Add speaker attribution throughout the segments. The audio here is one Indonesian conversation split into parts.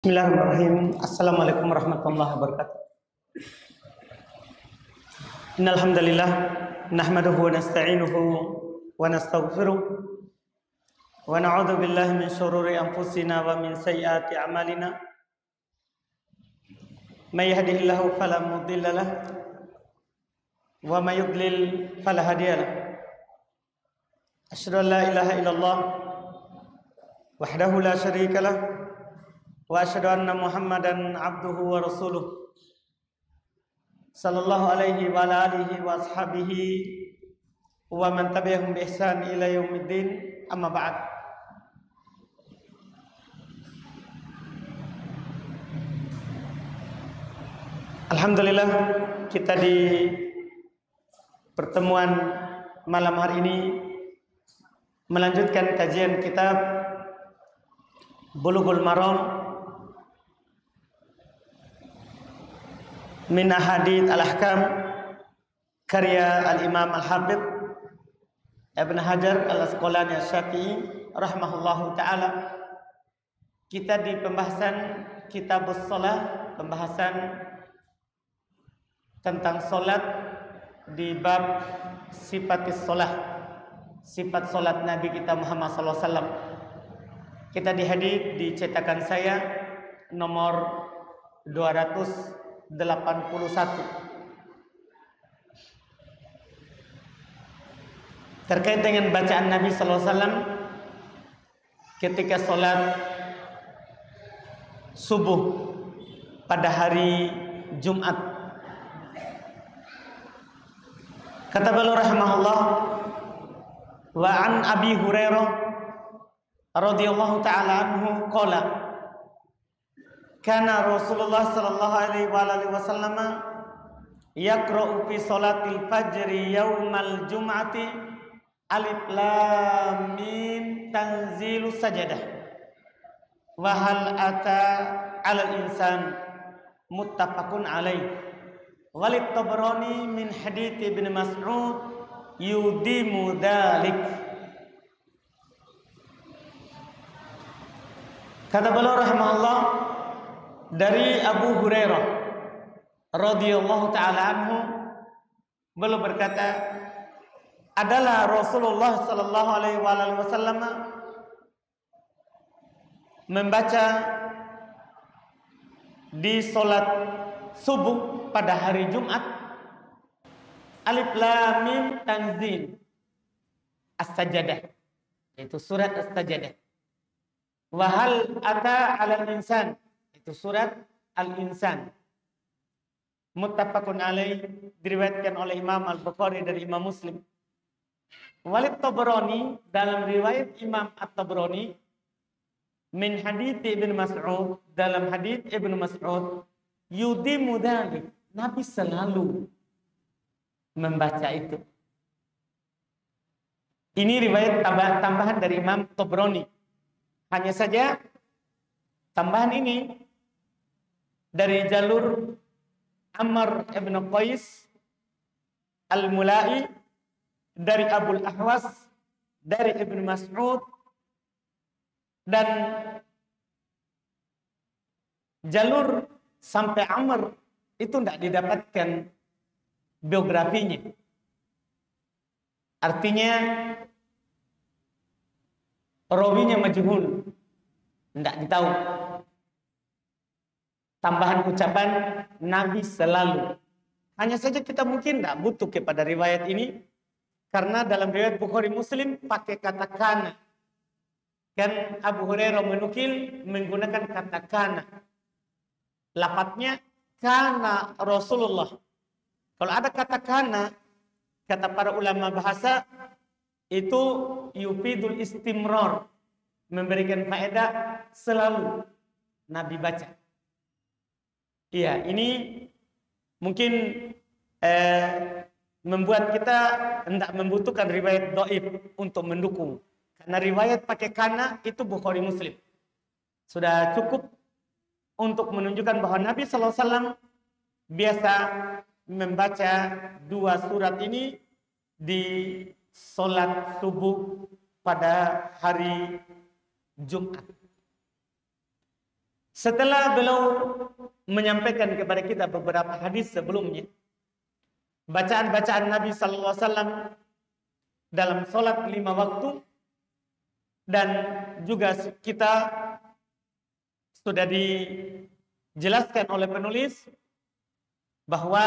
Speaker 1: Bismillahirrahmanirrahim. Assalamualaikum warahmatullahi wabarakatuh. Innal hamdalillah nahmaduhu wa nasta'inuhu wa nastaghfiruh wa na'udzu billahi min shururi anfusina wa min sayyiati a'malina. May yahdihillahu fala mudilla lahu wa may yudlil fala hadiya lahu. Asyhadu an la ilaha illallah wahdahu la syarika lahu wa asyhadu anna Muhammadan abduhu wa rasuluh sallallahu alaihi wa ala alihi wa ashabihi wa man tabi'ahum bi ihsan ila yaumiddin, amma ba'd. Alhamdulillah, kita di pertemuan malam hari ini melanjutkan kajian kitab Bulughul Maram min Ahadits Al-Ahkam karya Al-Imam Al-Hafidz Ibn Hajar Al-Asqalani Asy-Syafi'i rahimahullahu taala. Kita di pembahasan Kitabus Shalah, pembahasan tentang salat di bab sifatis shalah, sifat salat Nabi kita Muhammad sallallahu alaihi wasallam. Kita di hadits di cetakan saya nomor 281 terkait dengan bacaan Nabi sallallahu alaihi wasallam ketika salat subuh pada hari Jumat. Kata beliau rahimahullah, wa an Abi Hurairah radhiyallahu taala anhu qala kana Rasulullah sallallahu alaihi wasallam yaqra'u fi salatil fajri yaumal jum'ati alif lam mim tanzilus sajadah wa hal ata 'alal insan muttafaqun alaih. Walid Tabrani min hadits Ibnu Mas'ud yudimu dzalik. Kata beliau rahimahullah, dari Abu Hurairah radhiyallahu taala anhu, beliau berkata, adalah Rasulullah sallallahu alaihi wasallam membaca di salat subuh pada hari Jumat alif lam mim tanzil as-sajadah, yaitu surat as-sajadah. Wa hal ata 'alal insan, itu surat Al-Insan. Muttafaqun alaih, diriwayatkan oleh Imam Al-Bukhari dari Imam Muslim. Walid Tabrani, dalam riwayat Imam At-Tabrani, min hadits Ibnu Mas'ud, dalam hadits Ibnu Mas'ud, yudimu dzalik, Nabi selalu membaca itu. Ini riwayat tambahan dari Imam Tabrani. Hanya saja tambahan ini dari jalur Amr ibn Qais Al-Mula'i, dari Abul Ahwas, dari Ibnu Mas'ud, dan jalur sampai Amr itu tidak didapatkan biografinya. Artinya rawinya majhul, tidak ditahu. Tambahan ucapan Nabi selalu. Hanya saja kita mungkin tidak butuh kepada riwayat ini, karena dalam riwayat Bukhari Muslim pakai kata kana. Kan Abu Hurairah menukil menggunakan kata kana. Lafadznya kana Rasulullah. Kalau ada kata kana, kata para ulama bahasa, itu yufidul istimrar, memberikan faedah selalu Nabi baca. Iya, ini mungkin membuat kita tidak membutuhkan riwayat dhaif untuk mendukung. Karena riwayat pakai kana itu Bukhari Muslim. Sudah cukup untuk menunjukkan bahwa Nabi sallallahu alaihi wasallam biasa membaca dua surat ini di salat subuh pada hari Jumat. Setelah beliau menyampaikan kepada kita beberapa hadis sebelumnya, bacaan-bacaan Nabi sallallahu alaihi wasallam dalam sholat 5 waktu, dan juga kita sudah dijelaskan oleh penulis bahwa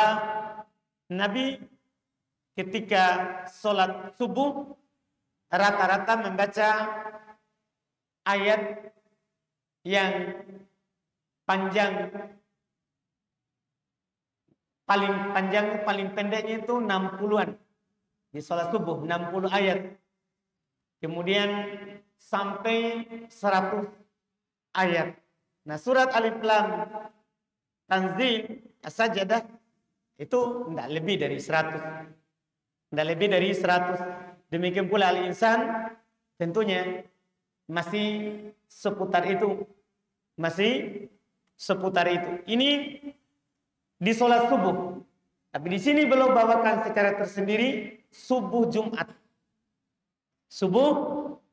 Speaker 1: Nabi ketika sholat subuh rata-rata membaca ayat yang panjang, paling pendeknya itu 60-an. Di sholat subuh 60 ayat. Kemudian sampai 100 ayat. Nah, surat Alif Lam Tanzil As-Sajdah itu tidak lebih dari 100. Tidak lebih dari 100. Demikian pula Al-Insan tentunya masih seputar itu. Masih seputar itu. Ini di sholat subuh. Tapi di sini belum bawakan secara tersendiri subuh Jumat. Subuh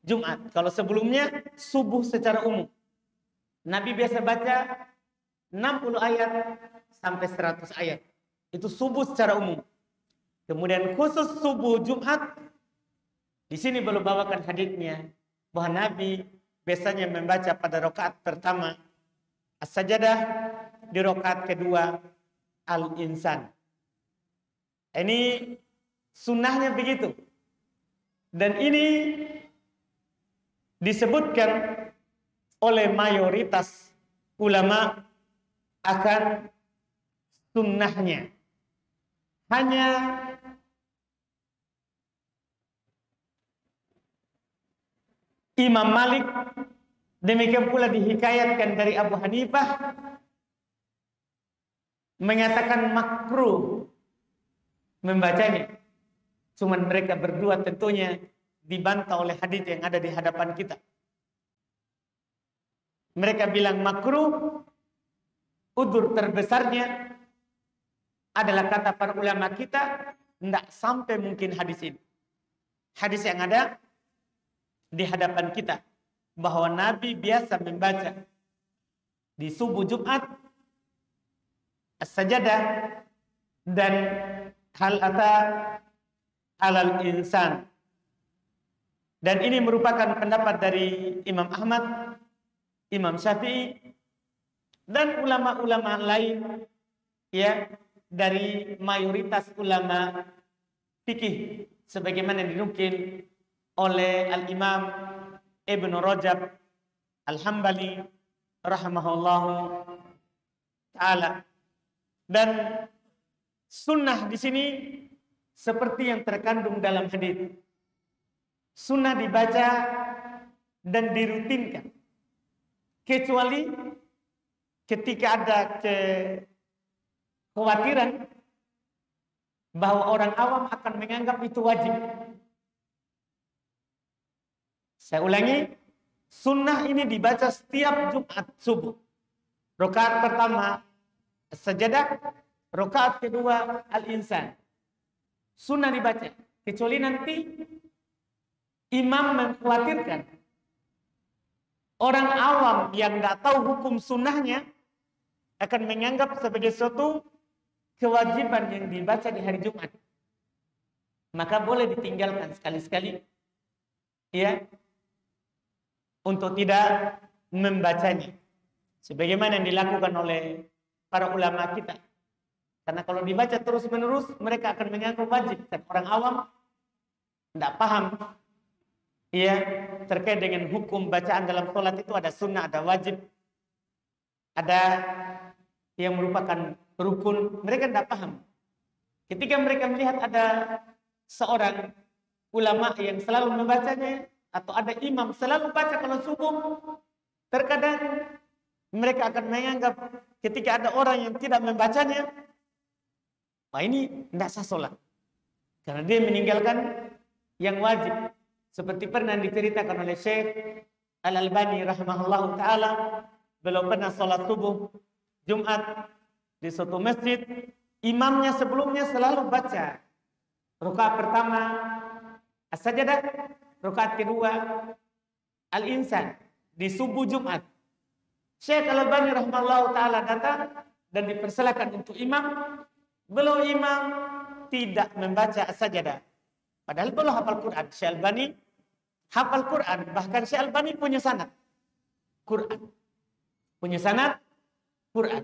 Speaker 1: Jumat. Kalau sebelumnya subuh secara umum. Nabi biasa baca 60 ayat sampai 100 ayat. Itu subuh secara umum. Kemudian khusus subuh Jumat, di sini belum bawakan haditsnya bahwa Nabi biasanya membaca pada rakaat pertama As-Sajdah, di rakaat kedua Al-Insan. Ini sunnahnya begitu. Dan ini disebutkan oleh mayoritas ulama akan sunnahnya. Hanya Imam Malik, demikian pula dihikayatkan dari Abu Hanifah, mengatakan makruh membacanya. Cuman mereka berdua tentunya dibantah oleh hadis yang ada di hadapan kita. Mereka bilang makruh, udzur terbesarnya adalah kata para ulama kita, tidak sampai mungkin hadis ini. Hadis yang ada di hadapan kita, bahwa Nabi biasa membaca di subuh Jumat As-Sajdah dan hal ata alal insan. Dan ini merupakan pendapat dari Imam Ahmad, Imam Syafi'i, dan ulama-ulama lain, ya, dari mayoritas ulama fikih, sebagaimana dinukil oleh Al-Imam Ibnu Rajab Al-Hambali rahimahullahu ta'ala. Dan sunnah di sini seperti yang terkandung dalam hadis. Sunnah dibaca dan dirutinkan. Kecuali ketika ada kekhawatiran bahwa orang awam akan menganggap itu wajib. Saya ulangi, sunnah ini dibaca setiap Jumat subuh. Rakaat pertama As-Sajdah, rakaat kedua Al-Insan. Sunnah dibaca, kecuali nanti imam mengkhawatirkan orang awam yang tidak tahu hukum sunnahnya akan menganggap sebagai suatu kewajiban yang dibaca di hari Jumat. Maka boleh ditinggalkan sekali-sekali, ya, untuk tidak membacanya. Sebagaimana yang dilakukan oleh para ulama kita. Karena kalau dibaca terus-menerus, mereka akan menganggap wajib. Dan orang awam tidak paham, ya, terkait dengan hukum bacaan dalam sholat itu ada sunnah, ada wajib, ada yang merupakan rukun. Mereka tidak paham. Ketika mereka melihat ada seorang ulama yang selalu membacanya, atau ada imam selalu baca kalau subuh, terkadang mereka akan menganggap ketika ada orang yang tidak membacanya, wah ini tidak sah sholat. Karena dia meninggalkan yang wajib. Seperti pernah diceritakan oleh Syekh Al-Albani rahimahullah ta'ala, beliau pernah sholat subuh Jumat di suatu masjid. Imamnya sebelumnya selalu baca rakaat pertama As-Sajdah, rakaat kedua Al-Insan di subuh Jumat. Syekh Al-Albani rahimahullah ta'ala datang dan dipersilakan untuk imam. Beliau imam tidak membaca as-sajadah. Padahal beliau hafal Quran. Syekh Al-Albani hafal Quran. Bahkan Syekh Al-Albani punya sanad Quran. Punya sanad Quran.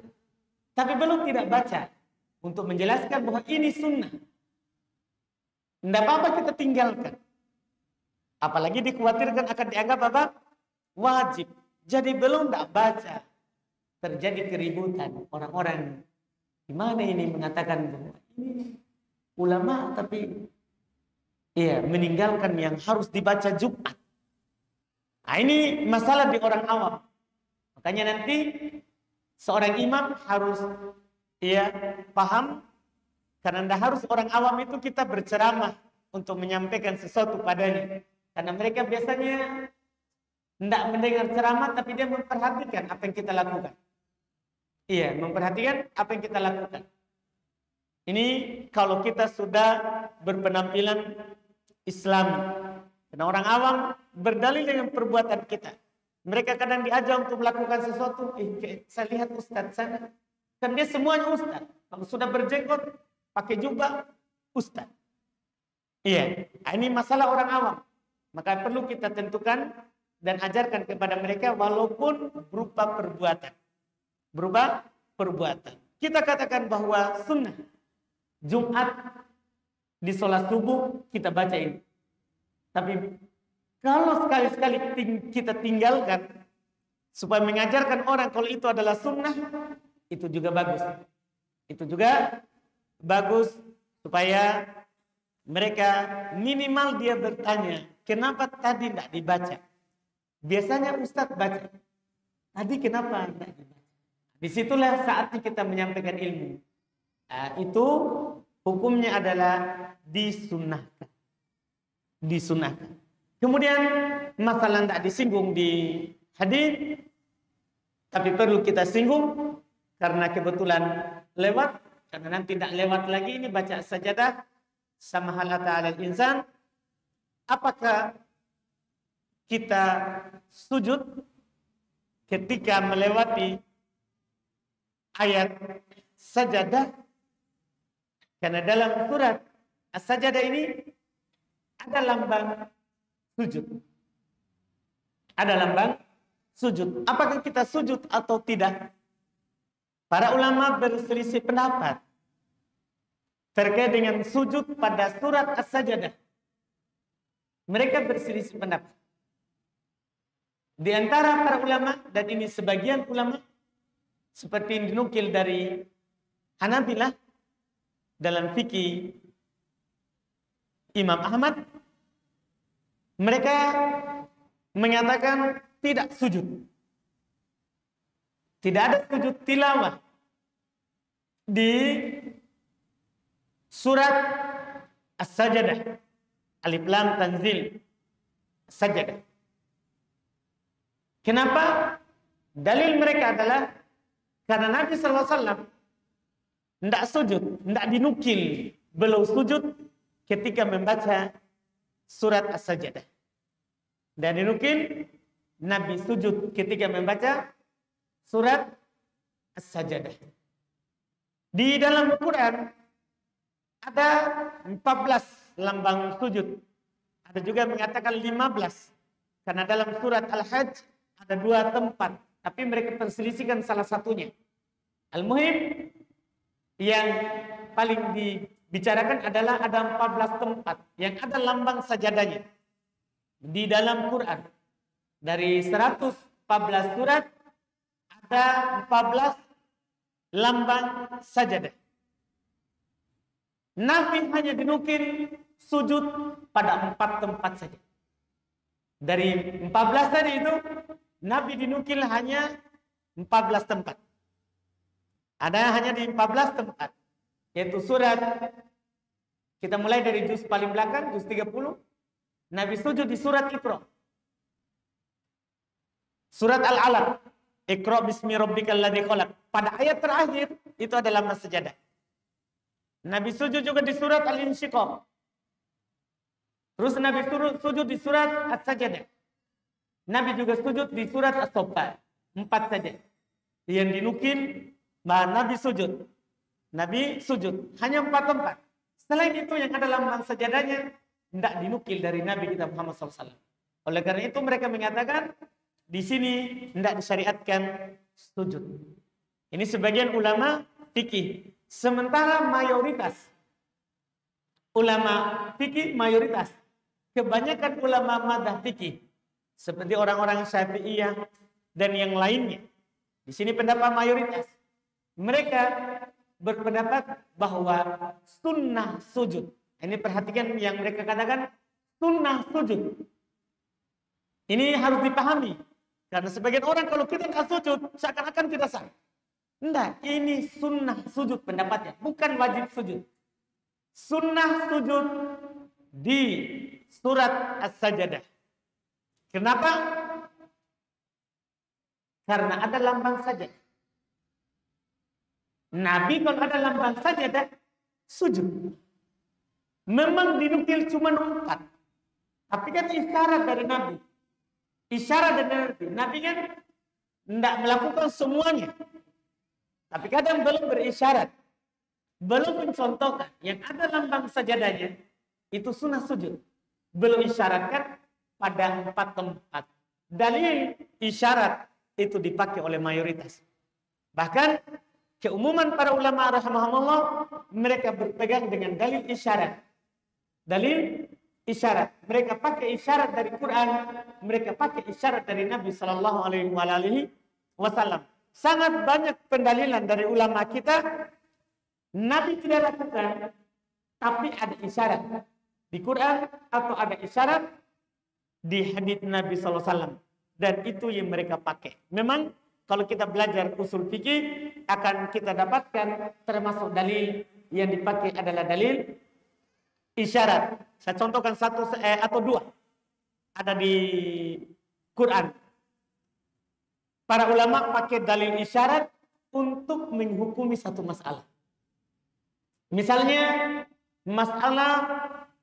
Speaker 1: Tapi beliau tidak baca. Untuk menjelaskan bahwa ini sunnah. Tidak apa-apa kita tinggalkan. Apalagi dikhawatirkan akan dianggap apa? Wajib. Jadi belum tidak baca. Terjadi keributan. Orang-orang gimana ini mengatakan bahwa ini ulama tapi iya meninggalkan yang harus dibaca Jumat. Nah, ini masalah di orang awam. Makanya nanti seorang imam harus paham, karena tidak harus orang awam itu kita berceramah untuk menyampaikan sesuatu padanya. Karena mereka biasanya tidak mendengar ceramah, tapi dia memperhatikan apa yang kita lakukan. Iya, memperhatikan apa yang kita lakukan. Ini kalau kita sudah berpenampilan Islam. Karena orang awam berdalil dengan perbuatan kita. Mereka kadang diajak untuk melakukan sesuatu. Saya lihat Ustadz sana. Kan dia semuanya Ustadz. Kalau sudah berjenggot, pakai jubah, Ustadz. Iya, ini masalah orang awam. Maka perlu kita tentukan dan ajarkan kepada mereka walaupun berupa perbuatan. Berupa perbuatan. Kita katakan bahwa sunnah Jumat di sholat subuh kita baca ini. Tapi kalau sekali-sekali kita tinggalkan supaya mengajarkan orang kalau itu adalah sunnah, itu juga bagus. Itu juga bagus supaya mereka minimal dia bertanya, kenapa tadi tidak dibaca? Biasanya Ustadz baca. Tadi kenapa tidak dibaca? Disitulah saatnya kita menyampaikan ilmu. Nah, itu hukumnya adalah disunnahkan. Disunnahkan. Kemudian masalah tidak disinggung di hadis, tapi perlu kita singgung karena kebetulan lewat. Karena nanti tidak lewat lagi ini baca sajadah sama halat alal insan. Apakah kita sujud ketika melewati ayat sajadah? Karena dalam surat as-sajadah ini ada lambang sujud. Ada lambang sujud. Apakah kita sujud atau tidak? Para ulama berselisih pendapat terkait dengan sujud pada surat as-sajadah. Mereka berselisih pendapat. Di antara para ulama, dan ini sebagian ulama, seperti yang dinukil dari Hanabilah, dalam fikih Imam Ahmad, mereka mengatakan tidak sujud. Tidak ada sujud tilawah di surat as-sajadah. Alif Lam Tanzil sajadah. Kenapa? Dalil mereka adalah karena Nabi SAW tidak sujud, tidak dinukil beliau sujud ketika membaca surat as-sajadah. Dan dinukil Nabi sujud ketika membaca surat as-sajadah. Di dalam Quran ada 14 lambang sujud. Ada juga mengatakan 15. Karena dalam surat Al-Hajj ada 2 tempat. Tapi mereka perselisihkan salah satunya. Al-Muhim yang paling dibicarakan adalah ada 14 tempat. Yang ada lambang sajadahnya. Di dalam Quran. Dari 114 surat ada 14 lambang sajadah. Nabi hanya dinukil sujud pada 4 tempat saja. Dari 14 tadi itu, Nabi dinukil hanya 14 tempat. Ada hanya di 14 tempat. Yaitu surat, kita mulai dari juz paling belakang, juz 30. Nabi sujud di surat Iqra. Surat Al-Alaq. Iqra bismi rabbikal ladzi khalaq. Pada ayat terakhir, itu adalah lambang sajadah. Nabi sujud juga di surat Al-Insyiqaq. Terus Nabi sujud di surat As-Sajadah. Nabi juga sujud di surat As-Saffat. 4 saja yang dinukil bahwa Nabi sujud. Nabi sujud hanya 4 tempat. Selain itu yang ada lambang sajadahnya tidak dinukil dari Nabi kita Muhammad SAW. Oleh karena itu mereka mengatakan di sini tidak disyariatkan sujud. Ini sebagian ulama fikih. Sementara mayoritas ulama fikih mayoritas, kebanyakan ulama madzhab fikih seperti orang-orang Syafi'iyah dan yang lainnya. Di sini pendapat mayoritas. Mereka berpendapat bahwa sunnah sujud. Ini perhatikan yang mereka katakan sunnah sujud. Ini harus dipahami. Karena sebagian orang kalau kita nggak sujud, seakan-akan kita sah. Enggak, ini sunnah sujud pendapatnya. Bukan wajib sujud. Sunnah sujud di surat As-Sajdah. Kenapa? Karena ada lambang saja. Nabi kalau ada lambang sajadah, sujud. Memang dinukil cuma 4. Tapi kan isyarat dari Nabi. Isyarat dari Nabi. Nabi kan tidak melakukan semuanya. Tapi kadang belum berisyarat. Belum mencontohkan. Yang ada lambang sajadahnya, itu sunnah sujud. Belum isyaratkan pada 4 tempat. Dalil isyarat itu dipakai oleh mayoritas. Bahkan keumuman para ulama rahimahumullah, mereka berpegang dengan dalil isyarat. Dalil isyarat. Mereka pakai isyarat dari Quran, mereka pakai isyarat dari Nabi sallallahu alaihi wasallam. Sangat banyak pendalilan dari ulama kita Nabi tidak lakukan, tapi ada isyarat di Quran atau ada isyarat di hadits Nabi sallallahu alaihi wasallam, dan itu yang mereka pakai. Memang kalau kita belajar usul fikih akan kita dapatkan termasuk dalil yang dipakai adalah dalil isyarat. Saya contohkan 1 atau 2 ada di Quran. Para ulama pakai dalil isyarat untuk menghukumi satu masalah. Misalnya masalah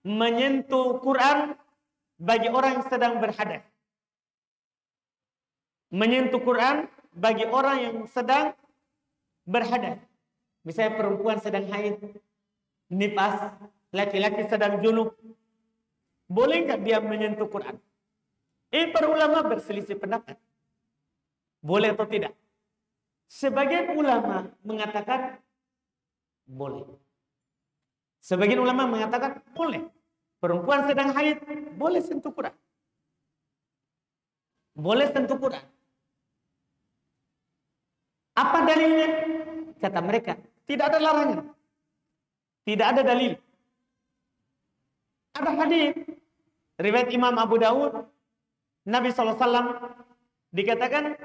Speaker 1: menyentuh Quran bagi orang yang sedang berhadas. Menyentuh Quran bagi orang yang sedang berhadas. Misalnya perempuan sedang haid, nifas, laki-laki sedang junub. Boleh nggak dia menyentuh Quran? Ini para ulama berselisih pendapat. Boleh atau tidak? Sebagian ulama mengatakan boleh. Sebagian ulama mengatakan boleh. Perempuan sedang haid, boleh sentuh Quran. Boleh sentuh Quran. Apa dalilnya? Kata mereka, tidak ada larangan. Tidak ada dalil. Ada hadis riwayat Imam Abu Dawud, Nabi SAW dikatakan,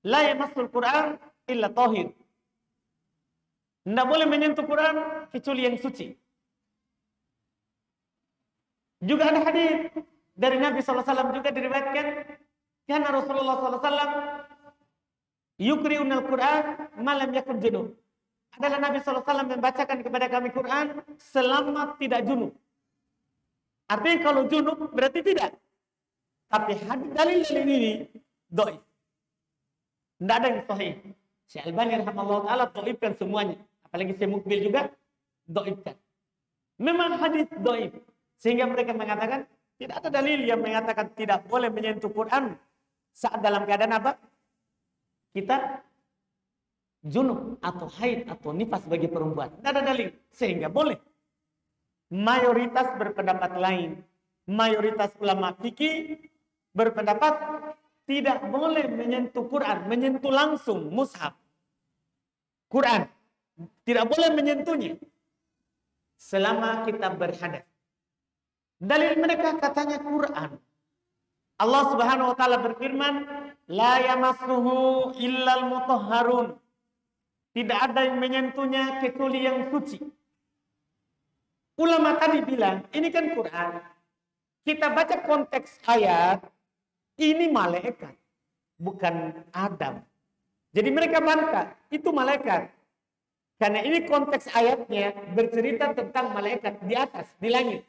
Speaker 1: la yamassul Quran illa tahir. Tidak boleh menyentuh Quran kecuali yang suci. Juga ada hadis dari Nabi SAW juga diriwayatkan, karena Rasulullah SAW yukri'unal Quran malam yakun junub. Adalah Nabi SAW membacakan kepada kami Quran selama tidak junub. Artinya kalau junub berarti tidak. Tapi dalil ini dhaif. Tidak ada yang sahih. Syekh Albani rahimahullah ta'ala dhaifkan semuanya. Apalagi Syekh Mukbil juga dhaifkan. Memang hadis dhaif. Sehingga mereka mengatakan tidak ada dalil yang mengatakan tidak boleh menyentuh Quran saat dalam keadaan apa? Kita junub atau haid atau nifas bagi perempuan. Tidak ada dalil. Sehingga boleh. Mayoritas berpendapat lain. Mayoritas ulama fikih berpendapat tidak boleh menyentuh Quran, menyentuh langsung mushaf Quran. Tidak boleh menyentuhnya selama kita berhadas. Dalil mereka katanya Quran. Allah Subhanahu wa taala berfirman, la yamassuhu illal mutahharun. Tidak ada yang menyentuhnya kecuali yang suci. Ulama tadi bilang, ini kan Quran. Kita baca konteks ayat, ini malaikat, bukan Adam. Jadi mereka bantah, itu malaikat. Karena ini konteks ayatnya bercerita tentang malaikat di atas, di langit.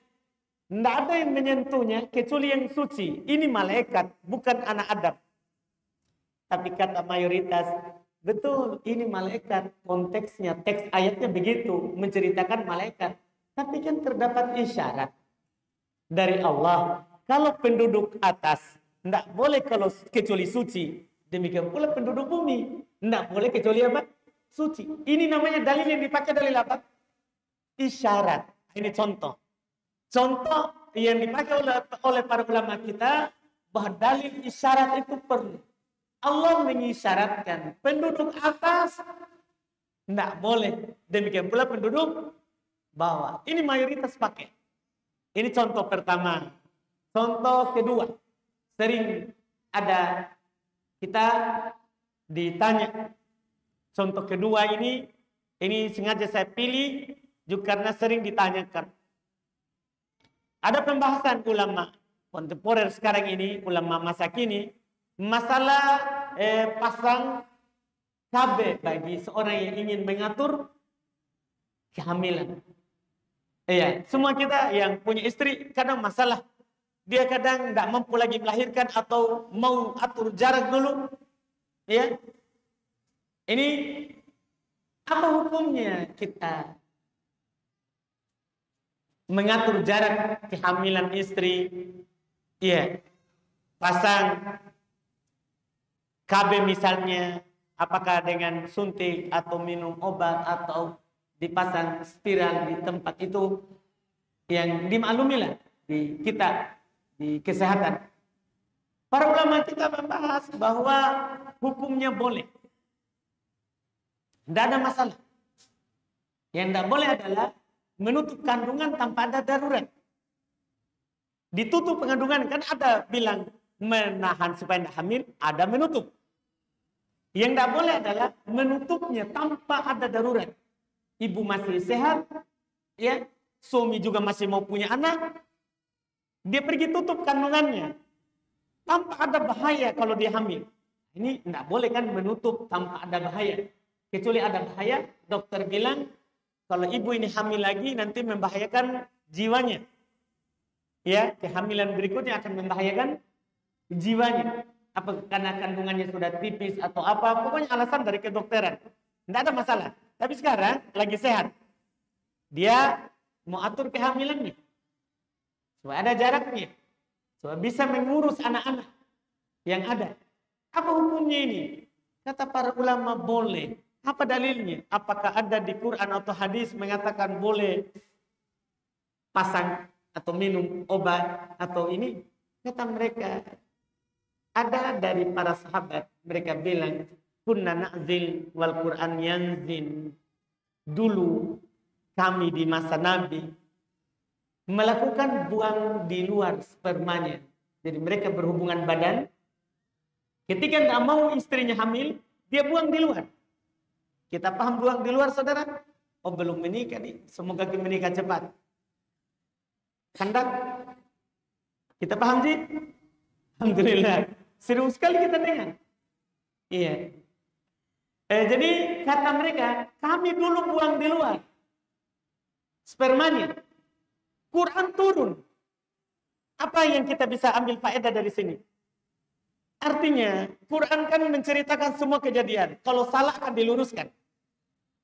Speaker 1: Tidak ada yang menyentuhnya kecuali yang suci. Ini malaikat, bukan anak Adam. Tapi kata mayoritas, betul, ini malaikat. Konteksnya, teks ayatnya begitu, menceritakan malaikat. Tapi kan terdapat isyarat dari Allah. Kalau penduduk atas, tidak boleh kalau kecuali suci. Demikian pula penduduk bumi, tidak boleh kecuali apa? Suci. Ini namanya dalil yang dipakai dalil apa? Isyarat. Ini contoh. Contoh yang dipakai oleh para ulama kita, bahwa dalil isyarat itu perlu. Allah mengisyaratkan penduduk atas tidak boleh. Demikian pula penduduk bawah. Ini mayoritas pakai. Ini contoh pertama. Contoh kedua. Sering ada kita ditanya. Contoh kedua ini sengaja saya pilih juga karena sering ditanyakan. Ada pembahasan ulama kontemporer sekarang ini, ulama masa kini, masalah pasang KB bagi seorang yang ingin mengatur kehamilan. Iya, semua kita yang punya istri kadang masalah. Dia kadang tidak mampu lagi melahirkan atau mau atur jarak dulu. Ya. Ini apa hukumnya kita mengatur jarak kehamilan istri? Iya. Pasang KB misalnya, apakah dengan suntik atau minum obat atau dipasang spiral di tempat itu yang dimaklumi lah di kita di kesehatan. Para ulama kita membahas bahwa hukumnya boleh. Tidak ada masalah. Yang tidak boleh adalah menutup kandungan tanpa ada darurat. Ditutup kandungan kan ada bilang menahan supaya tidak hamil, ada menutup. Yang tidak boleh adalah menutupnya tanpa ada darurat. Ibu masih sehat, ya, suami juga masih mau punya anak, dia pergi tutup kandungannya tanpa ada bahaya kalau dia hamil. Ini tidak boleh kan menutup tanpa ada bahaya. Kecuali ada bahaya, dokter bilang kalau ibu ini hamil lagi nanti membahayakan jiwanya. Ya, kehamilan berikutnya akan membahayakan jiwanya. Apa karena kandungannya sudah tipis atau apa, pokoknya alasan dari kedokteran. Tidak ada masalah. Tapi sekarang lagi sehat. Dia mau atur kehamilannya. Supaya ada jaraknya. Supaya bisa mengurus anak-anak yang ada. Apa hukumnya ini? Kata para ulama boleh. Apa dalilnya? Apakah ada di Quran atau hadis mengatakan boleh pasang atau minum obat atau ini? Kata mereka, ada dari para sahabat. Mereka bilang, kunna na'zil wal Quran yanzil. Dulu kami di masa Nabi melakukan buang di luar spermanya. Jadi mereka berhubungan badan. Ketika tidak mau istrinya hamil, dia buang di luar. Kita paham buang di luar, saudara? Oh, belum menikah nih. Semoga kita menikah cepat. Kandak? Kita paham sih? Alhamdulillah. Seru sekali kita dengar. Iya. Jadi kata mereka, kami dulu buang di luar spermanya. Quran turun. Apa yang kita bisa ambil faedah dari sini? Artinya, Quran kan menceritakan semua kejadian. Kalau salah akan diluruskan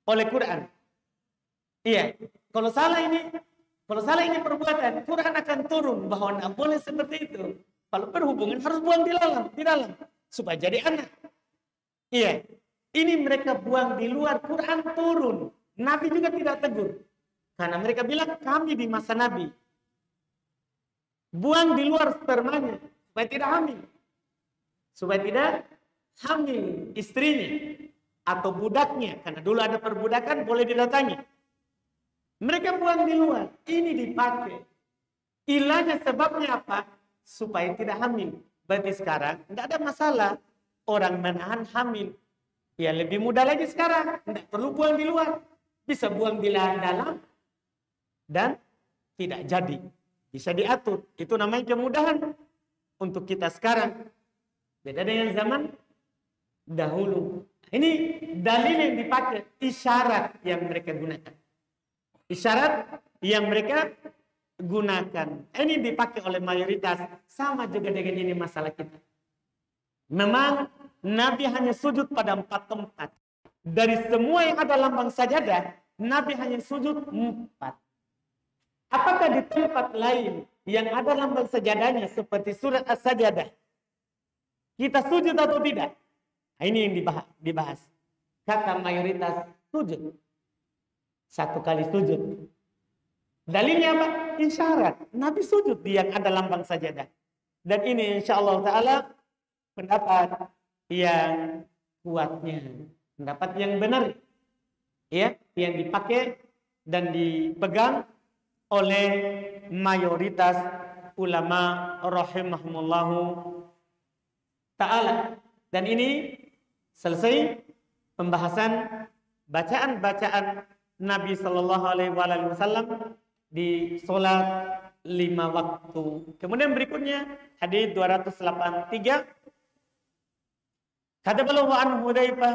Speaker 1: oleh Quran. Iya. Kalau salah ini perbuatan, Quran akan turun bahwa tidak boleh seperti itu. Kalau berhubungan harus buang di dalam supaya jadi anak. Iya. Ini mereka buang di luar, Quran turun. Nabi juga tidak tegur. Karena mereka bilang kami di masa Nabi buang di luar spermanya supaya tidak hamil. Supaya tidak hamil istrinya atau budaknya. Karena dulu ada perbudakan boleh didatangi. Mereka buang di luar. Ini dipakai. Ilahnya sebabnya apa? Supaya tidak hamil. Berarti sekarang tidak ada masalah orang menahan hamil. Ya lebih mudah lagi sekarang. Tidak perlu buang di luar. Bisa buang di dalam. Dan tidak jadi. Bisa diatur. Itu namanya kemudahan. Untuk kita sekarang. Beda dengan zaman dahulu. Ini dalil yang dipakai. Isyarat yang mereka gunakan. Isyarat yang mereka gunakan. Ini dipakai oleh mayoritas. Sama juga dengan ini masalah kita. Memang Nabi hanya sujud pada 4 tempat. Dari semua yang ada lambang sajadah, Nabi hanya sujud 4. Apakah di tempat lain yang ada lambang sajadahnya seperti surat As-Sajadah, kita sujud atau tidak? Nah, ini yang dibahas. Kata mayoritas sujud. 1 kali sujud. Dalilnya apa? Isyarat. Nabi sujud di yang ada lambang sajadah. Dan ini insya Allah ta'ala pendapat yang kuatnya. Pendapat yang benar. Ya, yang dipakai dan dipegang oleh mayoritas ulama rahimahumullahu ta'ala. Dan ini selesai pembahasan bacaan-bacaan Nabi Shallallahu Alaihi Wasallam di sholat 5 waktu. Kemudian berikutnya hadis 283. Kata beliau an Hudzaifah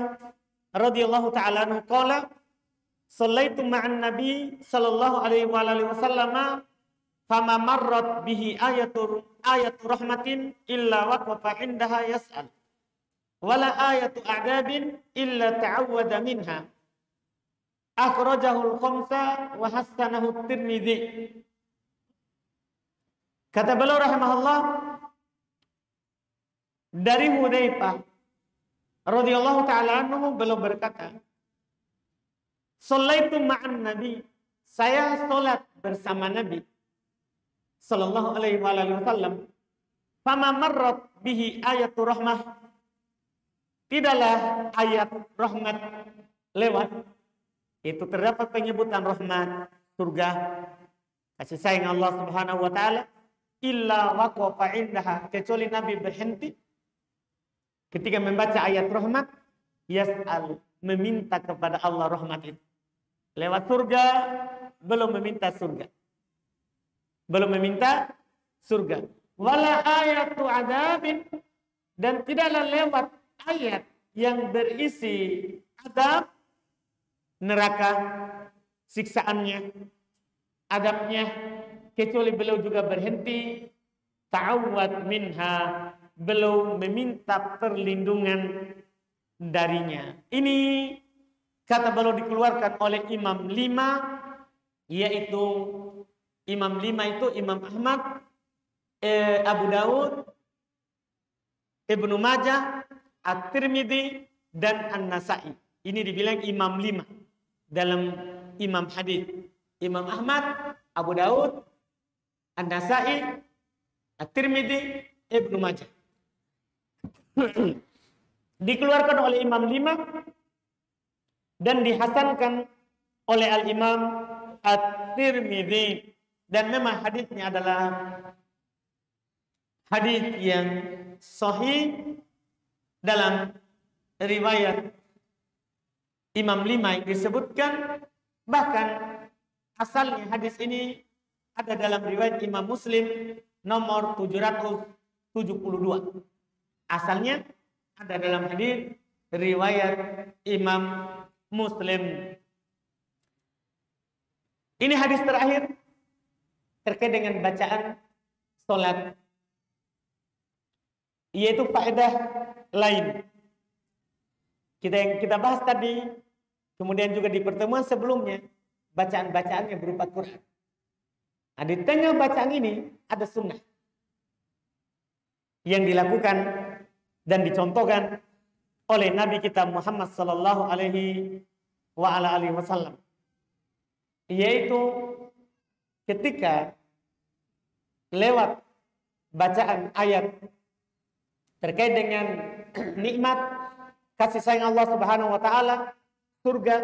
Speaker 1: radhiyallahu taala anhu qala shallaitu ma'an nabi sallallahu alaihi wasallam fama marrat bihi ayatu rahmatin illa waqafa indaha yas'al wala ayatu a'dabin illa ta'awwada minha akhrajahul khamsa wa hassanahu at-Tirmidzi. Kata beliau rahimahullah dari Hudzaifah radhiyallahu taala anhu, beliau berkata, "Shallaitu ma'an Nabi." Saya salat bersama Nabi sallallahu alaihi wasallam. Fama marrat bihi ayatu rahmah. Tidaklah ayat rahmat lewat. Itu terdapat penyebutan rahmat, surga, kasih sayang Allah Subhanahu wa taala, illa waqafa indaha, kecuali Nabi berhenti ketika membaca ayat rahmat, yas'al, meminta kepada Allah rahmat itu. Lewat surga, belum meminta surga. Belum meminta surga. Wala ayatu adabin, dan tidaklah lewat ayat yang berisi adab, neraka, siksaannya, adabnya, kecuali beliau juga berhenti ta'awwad minha, beliau meminta perlindungan darinya. Ini kata beliau dikeluarkan oleh Imam 5, yaitu Imam 5 itu Imam Ahmad, Abu Dawud, Ibnu Majah, At-Tirmidzi, dan An-Nasa'i. Ini dibilang Imam 5 dalam Imam hadis. Imam Ahmad, Abu Dawud, An-Nasa'i, At-Tirmidzi, Ibnu Majah. Dikeluarkan oleh Imam 5 dan dihasankan oleh Al-Imam At-Tirmidzi, dan memang hadisnya adalah hadis yang sahih dalam riwayat Imam 5 yang disebutkan. Bahkan asalnya hadis ini ada dalam riwayat Imam Muslim nomor 772. Asalnya ada dalam hadis riwayat Imam Muslim. Ini hadis terakhir terkait dengan bacaan sholat, yaitu faedah lain yang kita bahas tadi, kemudian juga di pertemuan sebelumnya, bacaan-bacaannya berupa Quran. Nah, di tengah bacaan ini ada sunnah yang dilakukan dan dicontohkan oleh Nabi kita Muhammad sallallahu alaihi wasallam, yaitu ketika lewat bacaan ayat terkait dengan nikmat kasih sayang Allah Subhanahu wa taala, surga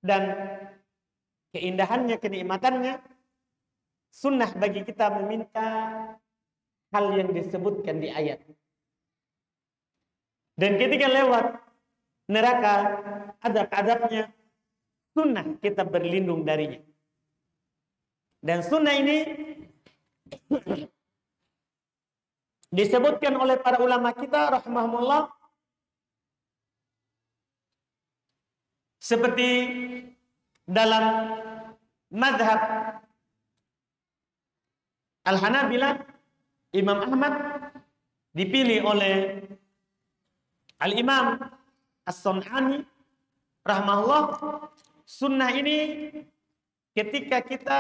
Speaker 1: dan keindahannya, kenikmatannya, sunnah bagi kita meminta hal yang disebutkan di ayat. Dan ketika lewat neraka, azab-azabnya, sunnah kita berlindung darinya. Dan sunnah ini disebutkan oleh para ulama kita rahimahumullah seperti dalam mazhab Al-Hanabilah, Imam Ahmad dipilih oleh Al-Imam As-Sun'ani rahimahullah, sunnah ini ketika kita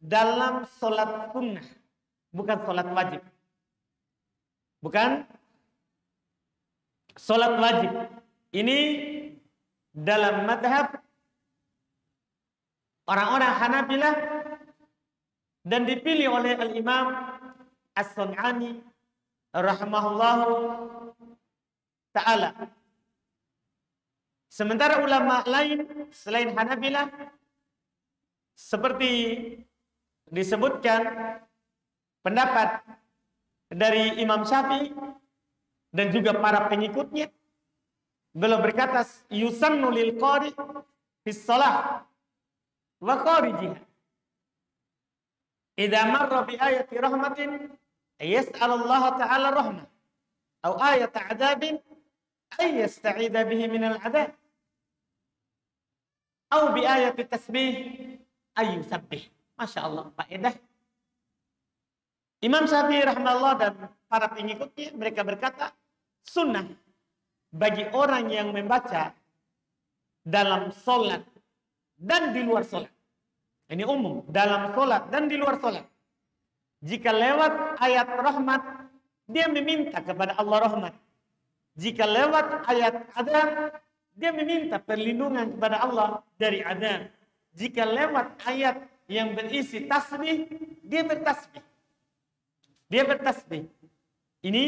Speaker 1: dalam sholat sunnah, bukan sholat wajib. Bukan sholat wajib. Ini dalam madhab orang-orang Hanabilah dan dipilih oleh Al-Imam As-Sun'ani rahimahullahu ta'ala. Sementara ulama lain selain Hanabilah seperti disebutkan pendapat dari Imam Syafi'i dan juga para pengikutnya, beliau berkata yusannu lil qari fis shalah wa kharijiha idza marra bi ayati rahmatin yas'al Allah ta'ala rahmah aw ayat 'adzabin ay yasta'idza bihi min al-'adzab aw bi ayati tasbih ay yusabbih. Masya Allah, faedah. Imam Syafi'i rahimahullah dan para pengikutnya mereka berkata, sunnah bagi orang yang membaca dalam sholat dan di luar sholat. Ini umum, dalam sholat dan di luar sholat. Jika lewat ayat rahmat, dia meminta kepada Allah rahmat. Jika lewat ayat adzab, dia meminta perlindungan kepada Allah dari adzab. Jika lewat ayat yang berisi tasbih, dia bertasbih. Dia bertasbih. Ini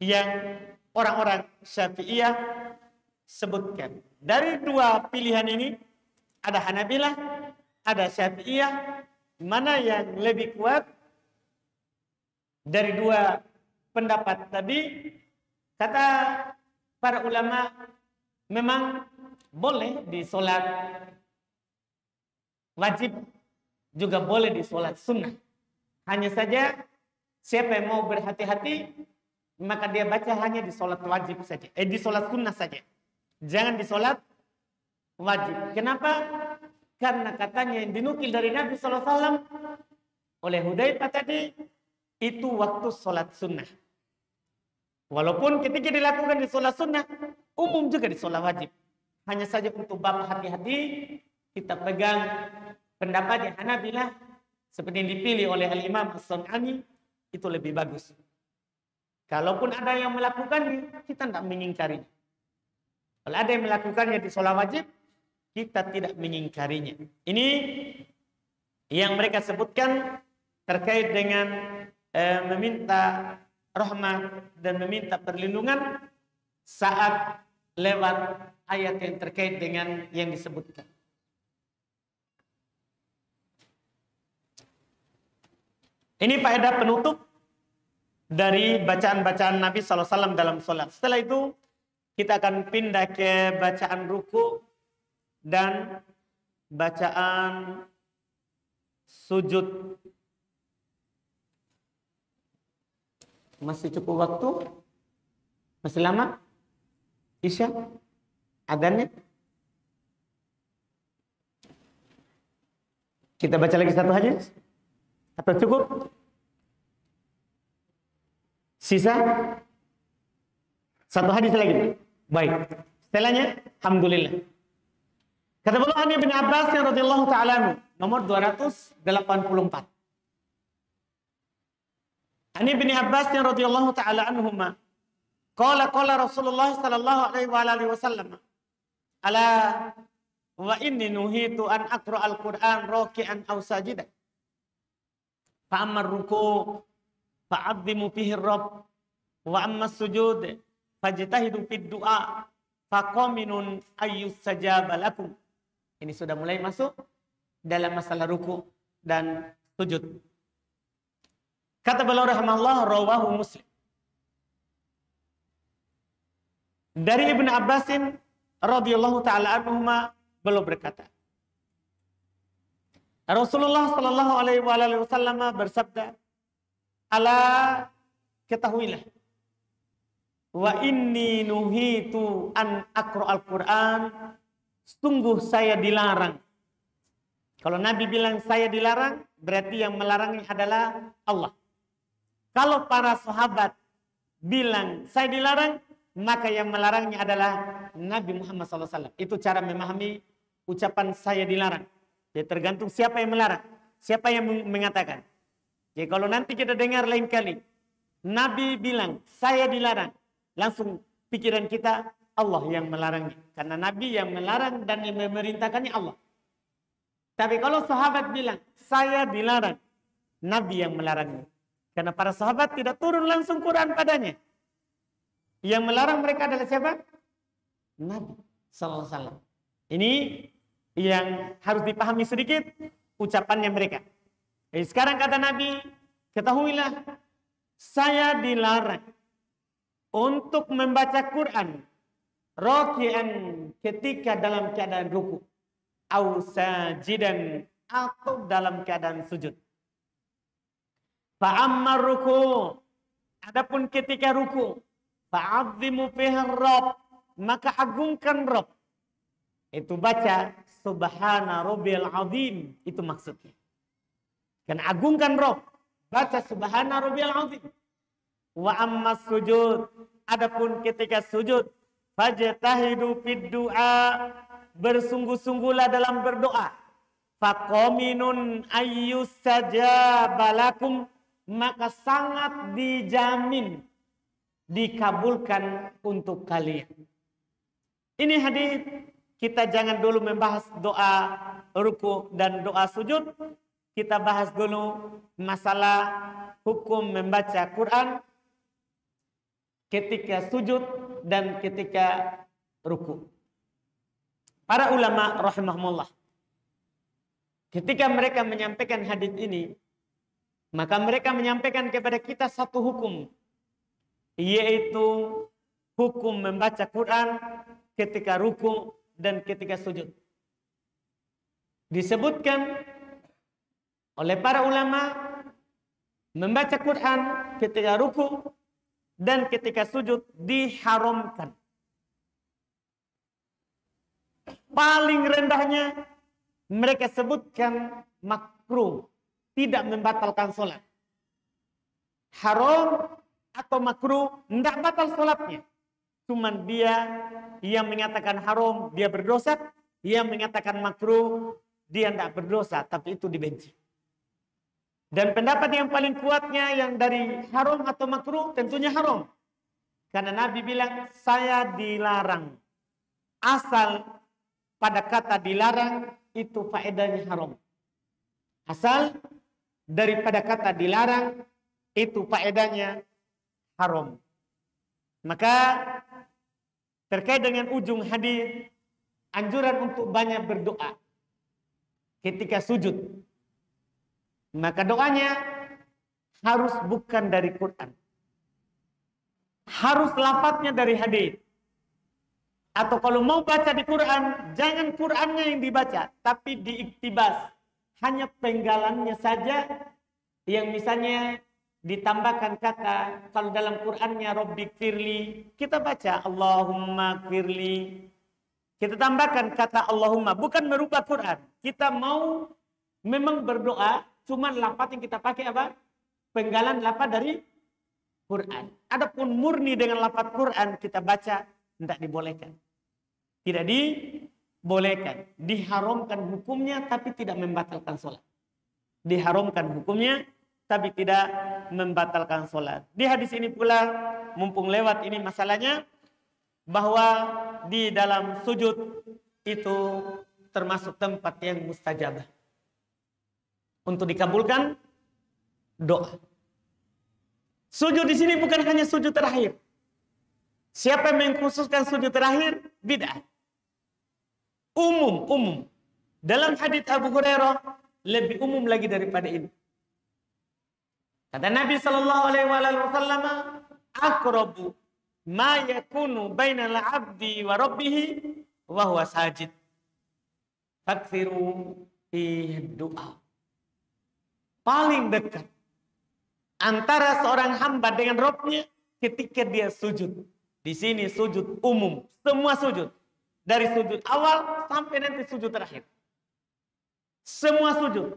Speaker 1: yang orang-orang Syafi'iyah sebutkan. Dari dua pilihan ini, ada Hanabilah, ada Syafi'iyah. Mana yang lebih kuat dari dua pendapat tadi? Kata para ulama, memang boleh di sholat wajib, juga boleh di sholat sunnah. Hanya saja siapa yang mau berhati-hati, maka dia baca hanya di sholat wajib saja. Di sholat sunnah saja. Jangan di sholat wajib. Kenapa? Karena katanya yang dinukil dari Nabi SAW oleh Hudzaifah tadi, itu waktu sholat sunnah. Walaupun ketika dilakukan di sholat sunnah, umum juga di sholat wajib. Hanya saja untuk bab hati-hati, kita pegang pendapat yang Hanabilah seperti yang dipilih oleh Al-Imam As-Sun'ani, itu lebih bagus. Kalaupun ada yang melakukannya, kita tidak mengingkarinya. Kalau ada yang melakukannya di sholat wajib, kita tidak mengingkarinya. Ini yang mereka sebutkan terkait dengan meminta rahmat dan meminta perlindungan saat lewat ayat yang terkait dengan yang disebutkan. Ini faedah penutup dari bacaan-bacaan Nabi SAW dalam sholat. Setelah itu kita akan pindah ke bacaan ruku dan bacaan sujud. Masih cukup waktu? Masih lama? Isya? Adanya? Kita baca lagi satu hadis? Atau cukup? Sisa? Satu hadis lagi. Baik. Setelahnya, alhamdulillah. Kata beliau Ani bin Abbas radhiyallahu ta'ala nomor 284. Ani bin Abbas radhiyallahu ta'ala anhuma qala Rasulullah sallallahu alaihi wasallam ala wa inni nuhitu an aqra al-Qur'an raki'an aw sajidan fa amma ar-ruku' fa'azzimu fihi ar-rabb wa amma as-sujud fajtahidu fid du'a faqaminun ayyustajaba lakum. Ini sudah mulai masuk dalam masalah ruku dan sujud. Kata beliau rahimahullah, rawahu Muslim. Dari Ibnu Abbasin radhiyallahu taala anhuma beliau berkata, Rasulullah sallallahu alaihi wasallam bersabda, "Ala ketahuilah, wa inni nuhitu an aqra'al Qur'an." Sungguh saya dilarang. Kalau Nabi bilang saya dilarang, berarti yang melarangnya adalah Allah. Kalau para sahabat bilang saya dilarang, maka yang melarangnya adalah Nabi Muhammad SAW. Itu cara memahami ucapan saya dilarang. Jadi tergantung siapa yang melarang, siapa yang mengatakan. Jadi kalau nanti kita dengar lain kali, Nabi bilang, saya dilarang. Langsung pikiran kita, Allah yang melarangnya. Karena Nabi yang melarang dan yang memerintahkannya Allah. Tapi kalau sahabat bilang, saya dilarang, Nabi yang melarangnya. Karena para sahabat tidak turun langsung Quran padanya. Yang melarang mereka adalah siapa? Nabi SAW. Ini yang harus dipahami sedikit ucapannya mereka. Jadi sekarang kata Nabi, ketahuilah, saya dilarang untuk membaca Quran raki'an ketika dalam keadaan ruku, au sajidan atau dalam keadaan sujud. Fa amma ruku, adapun ketika ruku, fa'azzimu fiha Rabb, maka agungkan Rabb. Itu baca subhana rabbiyal azim, itu maksudnya. Karena agungkan Rabb, baca subhana rabbiyal azim. Wa amma sujud, adapun ketika sujud, fajtahidu fid du'a, bersungguh-sungguhlah dalam berdoa. Faqaminun ayyustajabalakum, maka sangat dijamin dikabulkan untuk kalian. Ini hadis. Kita jangan dulu membahas doa ruku dan doa sujud. Kita bahas dulu masalah hukum membaca Quran ketika sujud dan ketika ruku. Para ulama rahimahumullah, ketika mereka menyampaikan hadis ini, maka mereka menyampaikan kepada kita satu hukum, yaitu hukum membaca Quran ketika ruku dan ketika sujud. Disebutkan oleh para ulama, membaca Quran ketika ruku dan ketika sujud diharamkan. Paling rendahnya mereka sebutkan makruh, tidak membatalkan sholat. Haram atau makruh, tidak batal sholatnya. Cuman dia yang mengatakan haram, dia berdosa. Yang mengatakan makruh, dia tidak berdosa, tapi itu dibenci. Dan pendapat yang paling kuatnya yang dari haram atau makruh, tentunya haram. Karena Nabi bilang, saya dilarang. Asal pada kata dilarang, itu faedahnya haram. Asal daripada kata dilarang, itu faedahnya haram. Maka terkait dengan ujung hadis, anjuran untuk banyak berdoa ketika sujud. Maka doanya harus bukan dari Quran. Harus lafadznya dari hadis. Atau kalau mau baca di Quran, jangan Qurannya yang dibaca, tapi diiktibas. Hanya penggalannya saja yang misalnya ditambahkan kata, kalau dalam Qur'annya Rabbik firli, kita baca Allahumma firli. Kita tambahkan kata Allahumma, bukan merubah Quran. Kita mau memang berdoa, cuma lafaz yang kita pakai apa? Penggalan lafaz dari Quran. Adapun murni dengan lafaz Quran kita baca, tidak dibolehkan. Tidak dibolehkan. Diharamkan hukumnya tapi tidak membatalkan sholat. Diharamkan hukumnya tapi tidak membatalkan sholat. Di hadis ini pula, mumpung lewat ini masalahnya, bahwa di dalam sujud itu termasuk tempat yang mustajabah. Untuk dikabulkan doa. Sujud di sini bukan hanya sujud terakhir. Siapa yang mengkhususkan sujud terakhir? Bid'ah. Umum. Dalam hadits Abu Hurairah lebih umum lagi daripada ini. Kata Nabi sallallahu alaihi wasallam, "Aqrabu ma yakunu bainal 'abdi wa rabbih wa huwa sajid. Fakthiru fi du'a." Paling dekat antara seorang hamba dengan Rabbnya ketika dia sujud. Di sini sujud umum, semua sujud. Dari sujud awal sampai nanti sujud terakhir. Semua sujud.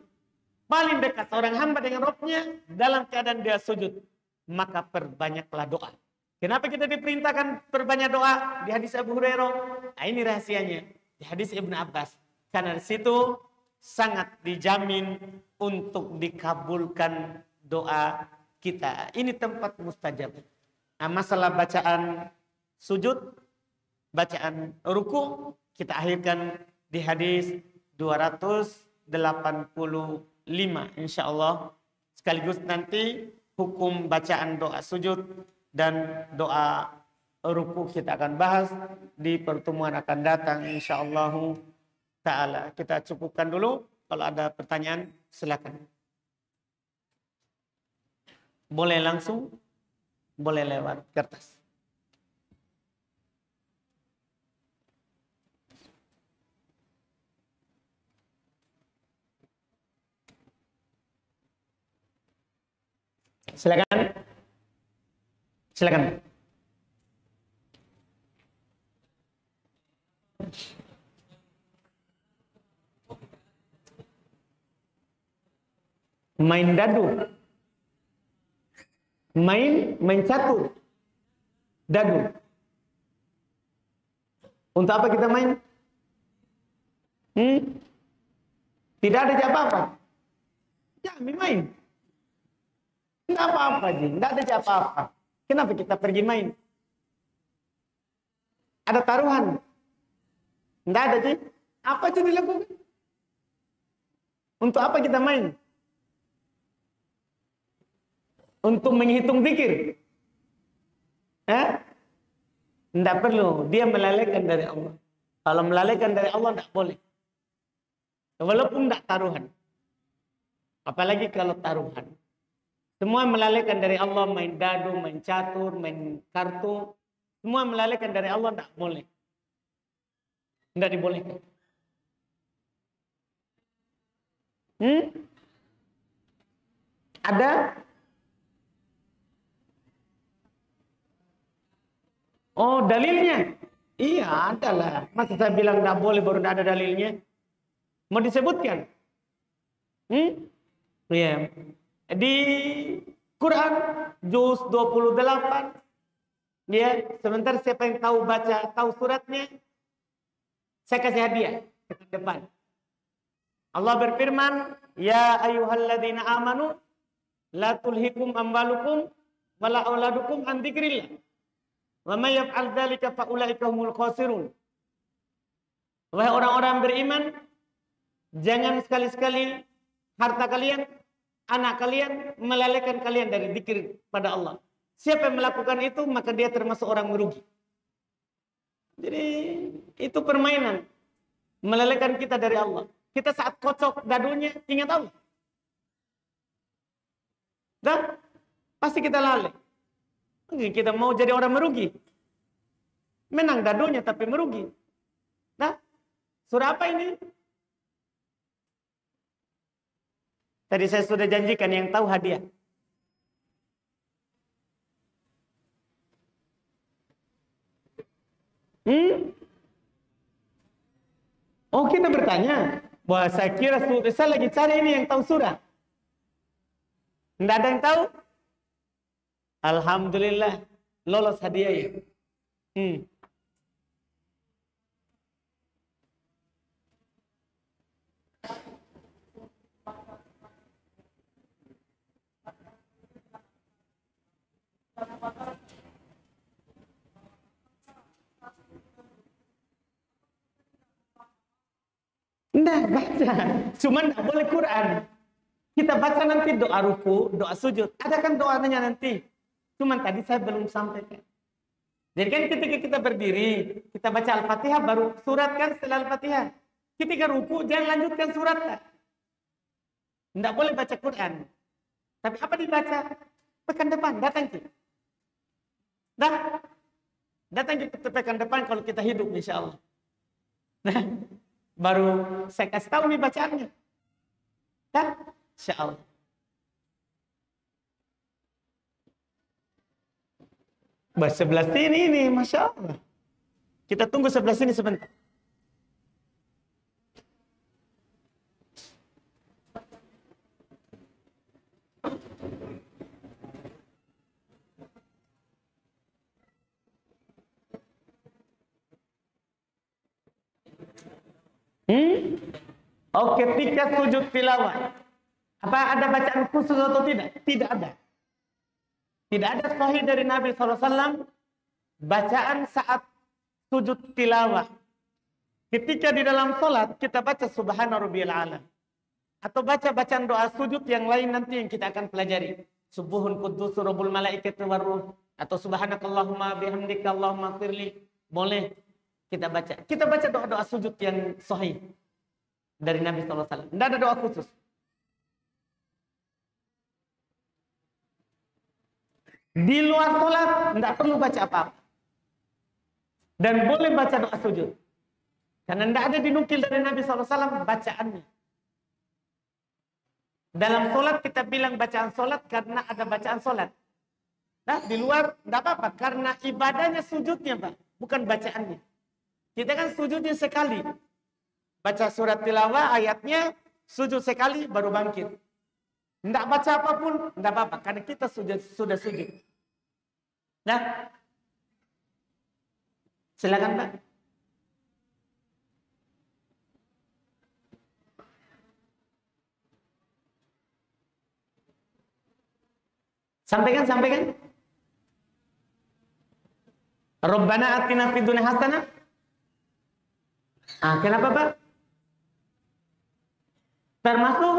Speaker 1: Paling dekat seorang hamba dengan Rabbnya dalam keadaan dia sujud. Maka perbanyaklah doa. Kenapa kita diperintahkan perbanyak doa di hadis Abu Hurairah? Nah, ini rahasianya. Di hadis Ibn Abbas. Karena di situ sangat dijamin untuk dikabulkan doa kita. Ini tempat mustajab. Nah, masalah bacaan sujud, bacaan ruku, kita akhirkan di hadis 285 insyaallah. Sekaligus nanti hukum bacaan doa sujud dan doa ruku kita akan bahas di pertemuan akan datang insyaallah taala. Kita cukupkan dulu. Kalau ada pertanyaan silakan. Boleh langsung, boleh lewat kertas. Silakan. Silakan. Main dadu. Main catur. Dadu. Untuk apa kita main? Tidak ada apa-apa. Jangan main. Tidak apa-apa, Ji. Tidak ada apa-apa. Kenapa kita pergi main? Ada taruhan. Tidak ada, Ji. Apa itu dilakukan? Untuk apa kita main? Untuk menghitung zikir. Tidak perlu. Dia melalaikan dari Allah. Kalau melalaikan dari Allah, tidak boleh. Walaupun tidak taruhan. Apalagi kalau taruhan. Semua melalaikan dari Allah, main dadu, main catur, main kartu. Semua melalaikan dari Allah, tidak boleh. Tidak dibolehkan. Ada? Oh, dalilnya? Iya, adalah. Masa saya bilang tidak boleh baru tidak ada dalilnya? Mau disebutkan? Iya. Di Quran juz 28 ya, sebentar siapa yang tahu baca, tahu suratnya, saya kasih hadiah ke depan. Allah berfirman, ya ayyuhalladzina amanu la tulhikum amwalukum wala auladukum an dzikrillah. Wa may yaf'al dzalika fa ulaika humul khasirun. Wahai orang-orang beriman, jangan sekali-sekali harta kalian, anak kalian melalaikan kalian dari zikir pada Allah. Siapa yang melakukan itu, maka dia termasuk orang merugi. Jadi itu permainan. Melalaikan kita dari Allah. Kita saat kocok dadunya, ingat Allah. Dan pasti kita lalai. Kita mau jadi orang merugi. Menang dadunya tapi merugi. Nah, surah apa ini? Tadi saya sudah janjikan yang tahu hadiah. Oh, kita bertanya. Wah, saya kira saya lagi cari ini yang tahu surah. Tidak ada yang tahu? Alhamdulillah, lolos hadiah ya. Enggak, baca. Cuman enggak boleh Quran. Kita baca nanti doa ruku, doa sujud. Ada kan doanya nanti. Cuman tadi saya belum sampaikan. Jadi kan ketika kita berdiri, kita baca Al-Fatihah, baru surat kan setelah Al-Fatihah. Ketika ruku, jangan lanjutkan suratnya. Enggak boleh baca Quran. Tapi apa dibaca? Pekan depan, datang ke. Datang ke pekan depan kalau kita hidup insya Allah. Nah, baru saya kasih tahu nih bacaannya. Insya Allah. Sebelah sini ini, Masya Allah. Kita tunggu sebelah sini sebentar. Hmm? Oke, ketika sujud tilawah, apa ada bacaan khusus atau tidak? Tidak ada. Tidak ada sahih dari Nabi SAW bacaan saat sujud tilawah. Ketika di dalam sholat kita baca Subhana Rabbiyal A'la. Atau baca bacaan doa sujud yang lain nanti yang kita akan pelajari. Subuhun Quddus Rabbul Malaikati Warruh. Atau Subhanakallahumma bihamdika Allahumma firli. Boleh kita baca. Kita baca doa-doa sujud yang sahih dari Nabi SAW. Tidak ada doa khusus. Di luar sholat tidak perlu baca apa-apa. Dan boleh baca doa sujud. Karena tidak ada dinukil dari Nabi SAW bacaannya. Dalam sholat kita bilang bacaan sholat karena ada bacaan sholat. Nah, di luar tidak apa-apa. Karena ibadahnya sujudnya, Pak. Bukan bacaannya. Kita kan sujudnya sekali. Baca surat tilawah ayatnya, sujud sekali baru bangkit. Tidak baca apapun, tidak apa-apa. Karena kita sudah sujud. Nah, silakan Pak. Sampaikan. Rabbana atina fid dunya hasanah. Kenapa Pak? Termasuk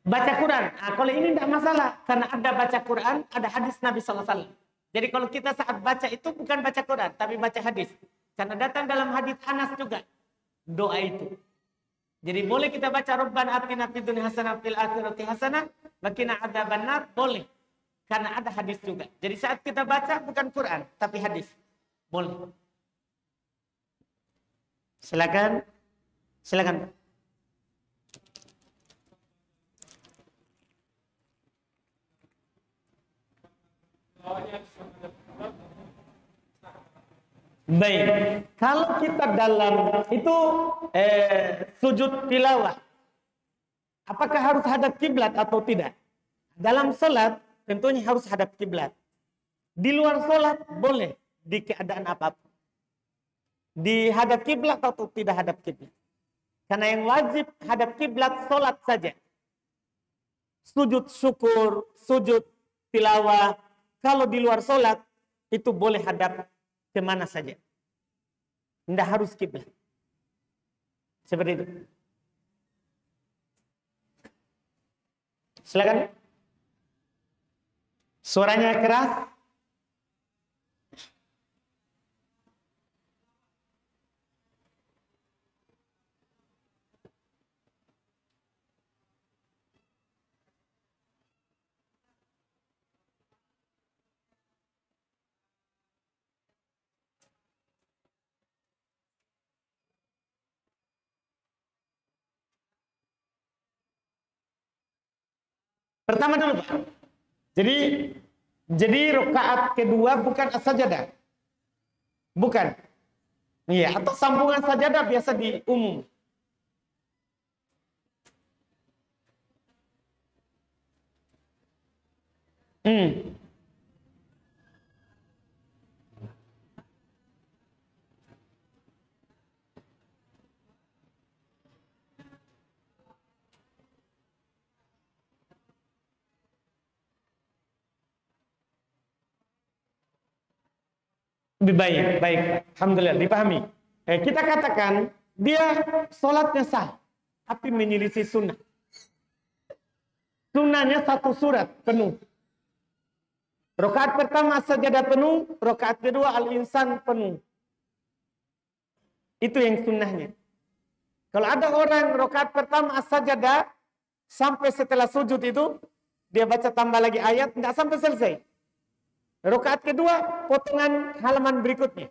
Speaker 1: baca Quran. Kalau ini tidak masalah. Karena ada baca Quran, ada hadis Nabi SAW. Jadi kalau kita saat baca itu bukan baca Quran, tapi baca hadis. Karena datang dalam hadis Anas juga doa itu. Jadi boleh kita baca Rabbana atina fid dunya hasanah fil akhirati hasanah wa qina adzabannar, boleh. Karena ada hadis juga. Jadi saat kita baca bukan Quran, tapi hadis. Boleh. Silakan. Baik, kalau kita dalam itu sujud tilawah, apakah harus hadap kiblat atau tidak? Dalam salat tentunya harus hadap kiblat. Di luar salat boleh di keadaan apapun. Di hadap kiblat atau tidak hadap kiblat. Karena yang wajib hadap kiblat salat saja. Sujud syukur, sujud tilawah, kalau di luar salat itu boleh hadap kemana saja. Tidak harus kiblat. Seperti itu. Silakan. Suaranya keras. Pertama dulu Pak. Jadi rakaat kedua bukan as-sajadah. Bukan. Iya, atau sambungan sajadah biasa di umum. Lebih baik. Alhamdulillah, dipahami. Kita katakan dia sholatnya sah, tapi menyelisih sunnah. Sunnahnya satu surat penuh. Rakaat pertama sajadah penuh, rakaat kedua al-insan penuh. Itu yang sunnahnya. Kalau ada orang rakaat pertama sajadah sampai setelah sujud itu dia baca tambah lagi ayat, tidak sampai selesai. Rakaat kedua, potongan halaman berikutnya.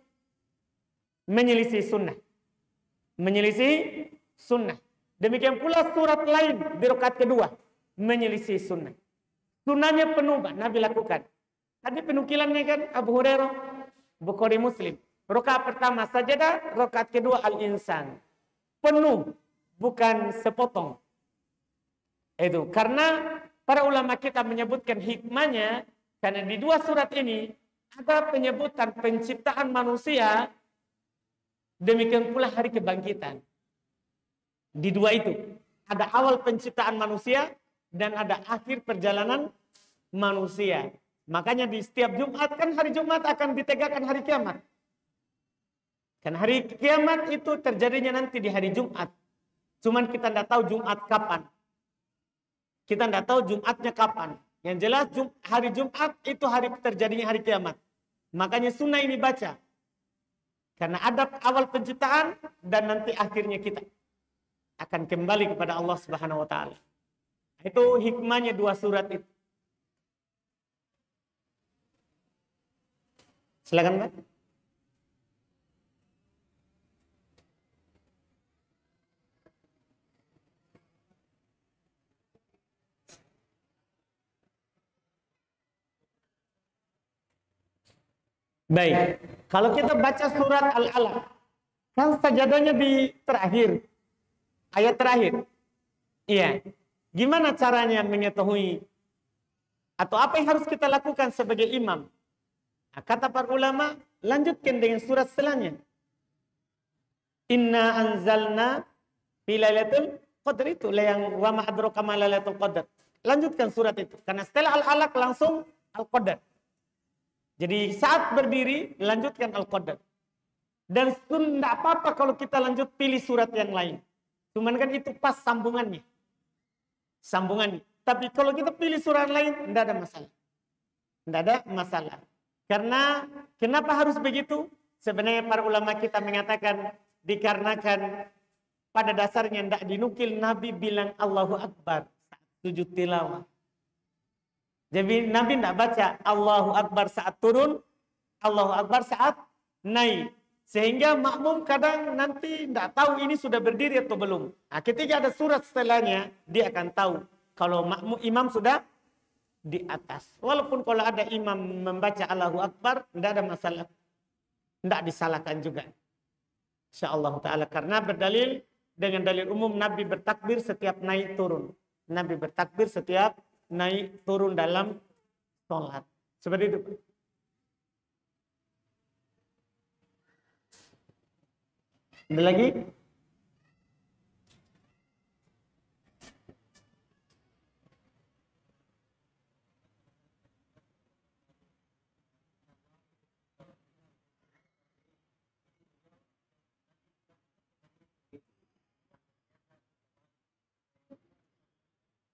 Speaker 1: Menyelisih sunnah. Demikian pula surat lain di rakaat kedua. Menyelisih sunnah. Sunnahnya penuh, Nabi lakukan. Tadi penukilannya kan Abu Hurairah, Bukhari Muslim. Rakaat pertama sajadah, rakaat kedua al-insan. Penuh, bukan sepotong. Itu karena para ulama kita menyebutkan hikmahnya. Karena di dua surat ini ada penyebutan penciptaan manusia, demikian pula hari kebangkitan. Di dua itu. Ada awal penciptaan manusia dan ada akhir perjalanan manusia. Makanya di setiap Jumat kan hari Jumat akan ditegakkan hari kiamat. Kan hari kiamat itu terjadinya nanti di hari Jumat. Cuman kita tidak tahu Jumat kapan. Kita tidak tahu Jumatnya kapan. Yang jelas hari Jumat itu hari terjadinya hari kiamat. Makanya sunnah ini baca. Karena ada awal penciptaan dan nanti akhirnya kita akan kembali kepada Allah Subhanahu wa taala. Itu hikmahnya dua surat itu. Silakan, Pak. Baik, kalau kita baca surat Al-Alaq, kan sajadahnya di terakhir, ayat terakhir. Iya, gimana caranya mengetahui atau apa yang harus kita lakukan sebagai imam? Nah, kata para ulama, lanjutkan dengan surat selanjutnya. Inna anzalna fi lailatul qadr, itu yang wa ma adraka ma lailatul qadr. Lanjutkan surat itu, karena setelah Al-Alaq langsung Al-Qadr. Jadi saat berdiri, lanjutkan Al-Qadr. Dan tidak apa-apa kalau kita lanjut pilih surat yang lain. Cuman kan itu pas sambungannya. Sambungannya. Tapi kalau kita pilih surat lain, tidak ada masalah. Tidak ada masalah. Karena kenapa harus begitu? Sebenarnya para ulama kita mengatakan dikarenakan pada dasarnya tidak dinukil Nabi bilang Allahu Akbar saat sujud tilawah. Jadi Nabi tidak baca Allahu Akbar saat turun, Allahu Akbar saat naik. Sehingga makmum kadang nanti tidak tahu ini sudah berdiri atau belum. Nah, ketika ada surat setelahnya, dia akan tahu kalau makmum imam sudah di atas. Walaupun kalau ada imam membaca Allahu Akbar, tidak ada masalah. Tidak disalahkan juga. Insyaallah ta'ala. Karena berdalil dengan dalil umum Nabi bertakbir setiap naik turun. Nabi bertakbir setiap naik turun dalam sholat. Seperti itu. Ada lagi?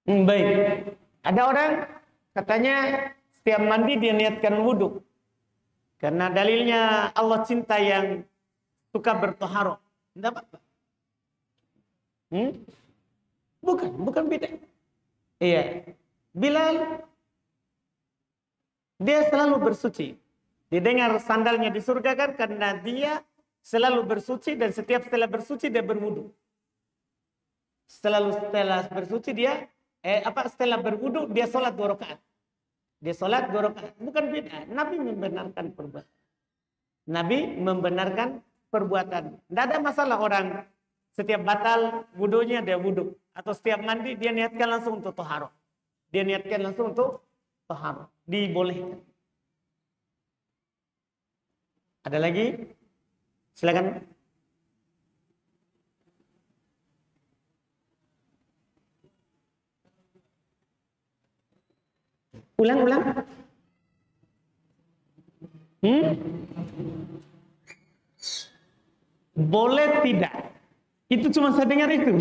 Speaker 1: Baik. Ada orang katanya setiap mandi dia niatkan wudhu. Karena dalilnya Allah cinta yang suka bertoharoh. Tidak apa-apa. Bukan beda. Iya. Bilal dia selalu bersuci. Didengar sandalnya di surga kan karena dia selalu bersuci dan setiap setelah bersuci dia berwudhu. Setelah bersuci dia setelah berwudu dia sholat 2 rakaat. Dia sholat 2 rakaat. Bukan beda. Nabi membenarkan perbuatan. Nabi membenarkan perbuatan. Tidak ada masalah orang setiap batal wudunya dia wudu. Atau setiap mandi dia niatkan langsung untuk toharoh. Dia niatkan langsung untuk toharoh. Dibolehkan. Ada lagi? Silakan. Ulang. Boleh tidak? Itu cuma saya dengar itu.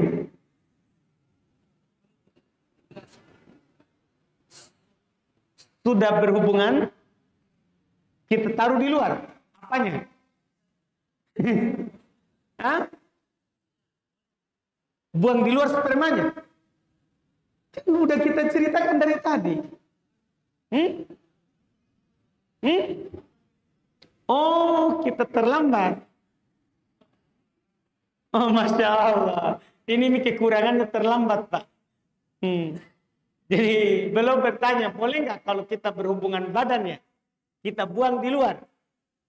Speaker 1: Sudah berhubungan, kita taruh di luar. Apanya? Hah? Buang di luar spermanya. Kan udah kita ceritakan dari tadi. Oh, kita terlambat. Oh, Masya Allah. Ini kekurangannya terlambat, Pak. Jadi belum bertanya, boleh nggak kalau kita berhubungan badannya, kita buang di luar?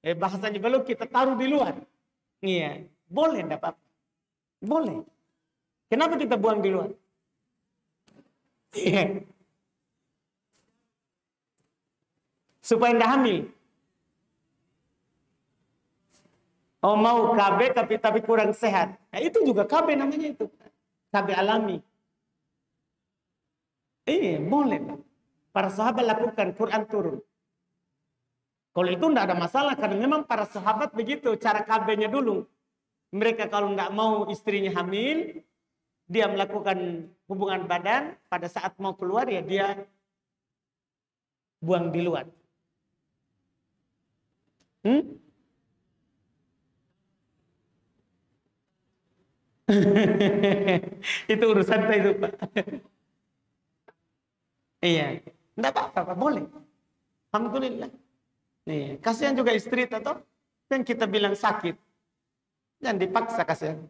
Speaker 1: Bahasanya belum, kita taruh di luar. Iya, boleh enggak, Pak? Boleh. Kenapa kita buang di luar? Iya. Supaya tidak hamil. Oh, mau KB tapi kurang sehat. Nah, itu juga KB namanya itu. KB alami. Boleh. Para sahabat lakukan, Quran turun. Kalau itu tidak ada masalah, karena memang para sahabat begitu, cara KB-nya dulu. Mereka kalau nggak mau istrinya hamil, dia melakukan hubungan badan, pada saat mau keluar ya dia buang di luar. Itu urusan saya itu, Pak. Iya, enggak apa-apa, boleh. Alhamdulillah. Nih, kasihan juga istri atau yang kita bilang sakit. Jangan dipaksa kasihan.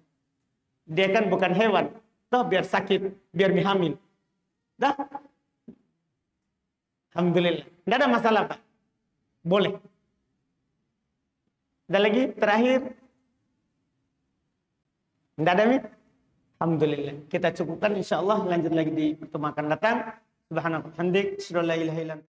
Speaker 1: Dia kan bukan hewan. Toh biar sakit, biar hamil. Dah. Alhamdulillah. Enggak ada masalah, Pak. Boleh. Ada lagi terakhir? Enggak ada, Mi? Alhamdulillah. Kita cukupkan, insyaallah lanjut lagi di pertemuan akan datang. Subhanallah, hamdik, syukur la ilaha illa anta.